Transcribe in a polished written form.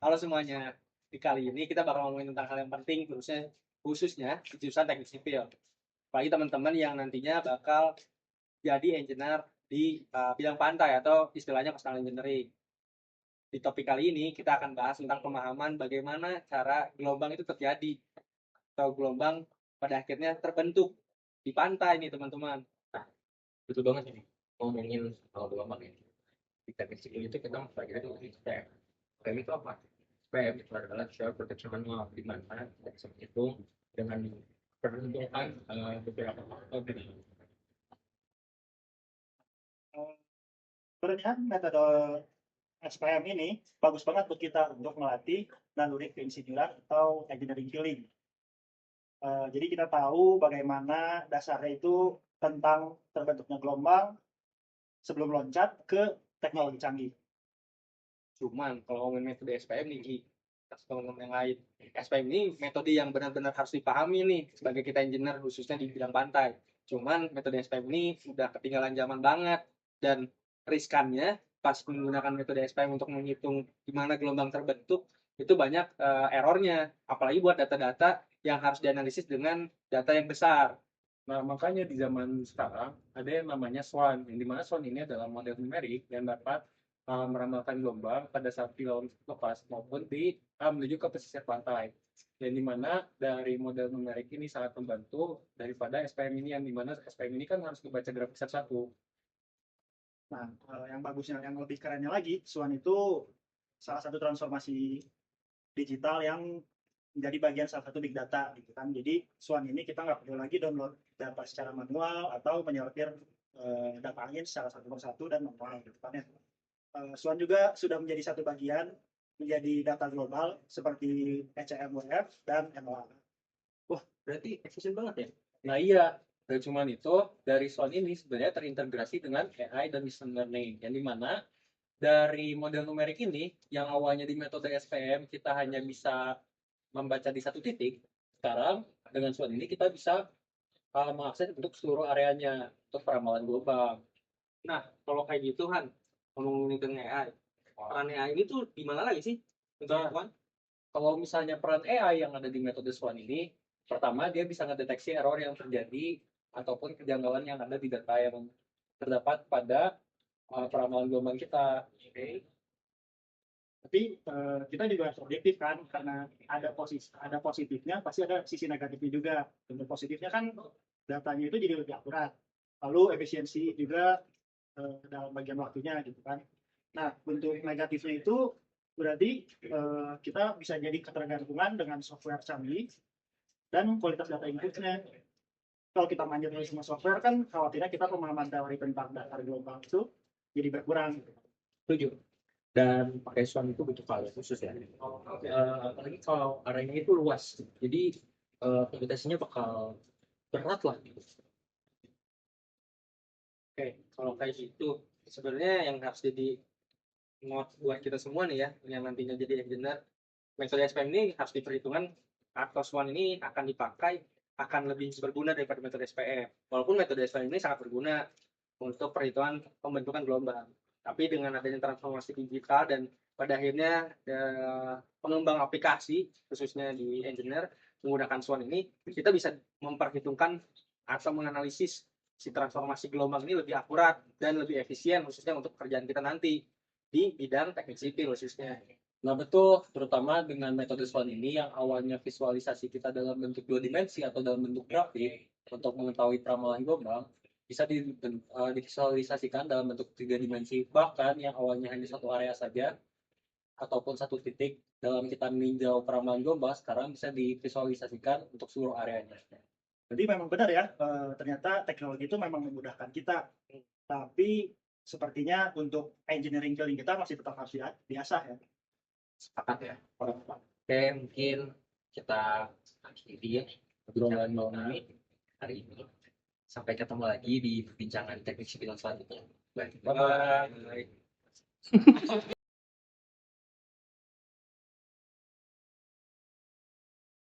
Halo semuanya. Di kali ini kita bakal ngomongin tentang hal yang penting, khususnya di jurusan teknik sipil. Apalagi teman-teman yang nantinya bakal jadi engineer di bidang pantai atau istilahnya coastal engineering. Di topik kali ini kita akan bahas tentang pemahaman bagaimana cara gelombang itu terjadi atau gelombang pada akhirnya terbentuk di pantai nih teman-teman. Betul banget ini. Ngomongin soal gelombang ya. Di teknik sipil itu kita mempelajari dulu SPM. SPM itu apa? SPM itu adalah Shore Protection Manual, di mana kita bisa menghitung dengan perhitungan beberapa faktor dari Sebenarnya metode SPM ini bagus banget buat kita untuk melatih naluri keinsinyuran atau engineering feeling. Jadi kita tahu bagaimana dasarnya itu tentang terbentuknya gelombang sebelum loncat ke teknologi canggih. Cuman kalau ngomongin metode SPM nih, teman-teman yang lain, SPM ini metode yang benar-benar harus dipahami nih sebagai kita engineer khususnya di bidang pantai. Cuman metode SPM ini udah ketinggalan zaman banget dan riskannya pas menggunakan metode SPM untuk menghitung gimana gelombang terbentuk itu banyak errornya, apalagi buat data-data yang harus dianalisis dengan data yang besar. Nah, makanya di zaman sekarang ada yang namanya SWAN, yang dimana SWAN ini adalah model numerik yang dapat meramalkan gelombang pada saat di laut lepas maupun di menuju ke pesisir pantai. Yang dimana dari model numerik ini sangat membantu daripada SPM ini, yang dimana SPM ini kan harus dibaca grafik satu-satu. Nah, yang bagusnya, yang lebih kerennya lagi, Swan itu salah satu transformasi digital yang menjadi bagian salah satu big data gitu kan. Jadi Swan ini kita nggak perlu lagi download data secara manual atau menyortir data angin secara satu persatu dan manual gitu kan ya. Swan juga sudah menjadi satu bagian menjadi data global seperti ECMWF dan MOA. Wah, berarti efisien banget ya? Nah iya, dan cuman itu dari SWAN ini sebenarnya terintegrasi dengan AI dan machine learning, yang dimana dari model numerik ini yang awalnya di metode SPM kita hanya bisa membaca di satu titik, sekarang dengan SWOT ini kita bisa mengakses untuk seluruh areanya untuk peramalan global. Nah, kalau kayak gitu kan, ngomongin tentang AI, peran AI ini tuh gimana lagi sih? Nah, kalau misalnya peran AI yang ada di metode SWOT ini, pertama dia bisa ngedeteksi error yang terjadi ataupun kejanggalan yang ada di data yang terdapat pada peramalan gelombang kita. Okay. Tapi kita juga harus objektif kan, karena ada positifnya, pasti ada sisi negatifnya juga. Untuk positifnya kan datanya itu jadi lebih akurat, lalu efisiensi juga dalam bagian waktunya gitu kan. Nah, untuk negatifnya itu berarti kita bisa jadi ketergantungan dengan software canggih dan kualitas data inputnya. Kalau kita manja terus sama software kan khawatirnya kita pemahaman teori tentang data gelombang itu jadi berkurang. Setuju. Dan pakai SWOT itu butuh keahlian khusus ya. Apalagi kalau areanya itu luas, jadi komputasinya bakal berat lah. Oke, kalau kayak gitu, sebenarnya yang harus jadi note buat kita semua nih ya, yang nantinya jadi engineer, metode SPM ini harus diperhitungkan atau SWOT ini akan dipakai akan lebih berguna daripada metode SPM. Walaupun metode SPM ini sangat berguna untuk perhitungan pembentukan gelombang. Tapi dengan adanya transformasi digital dan pada akhirnya pengembang aplikasi khususnya di engineer menggunakan SWOT ini, kita bisa memperhitungkan atau menganalisis si transformasi gelombang ini lebih akurat dan lebih efisien khususnya untuk pekerjaan kita nanti di bidang teknik sipil khususnya. Nah betul, terutama dengan metode SWOT ini yang awalnya visualisasi kita dalam bentuk dua dimensi atau dalam bentuk grafik untuk mengetahui peramalan gelombang, bisa divisualisasikan dalam bentuk tiga dimensi, bahkan yang awalnya hanya satu area saja ataupun satu titik dalam kita meninjau peramalan gelombang sekarang bisa divisualisasikan untuk seluruh areanya. Jadi memang benar ya, ternyata teknologi itu memang memudahkan kita. Tapi sepertinya untuk engineering feeling kita masih tetap harus diasah ya. Sepakat ya. Oke, mungkin kita akhiri ya obrolan malam ini hari ini. Sampai ketemu lagi di perbincangan teknik sipil selanjutnya. Bye. Bye.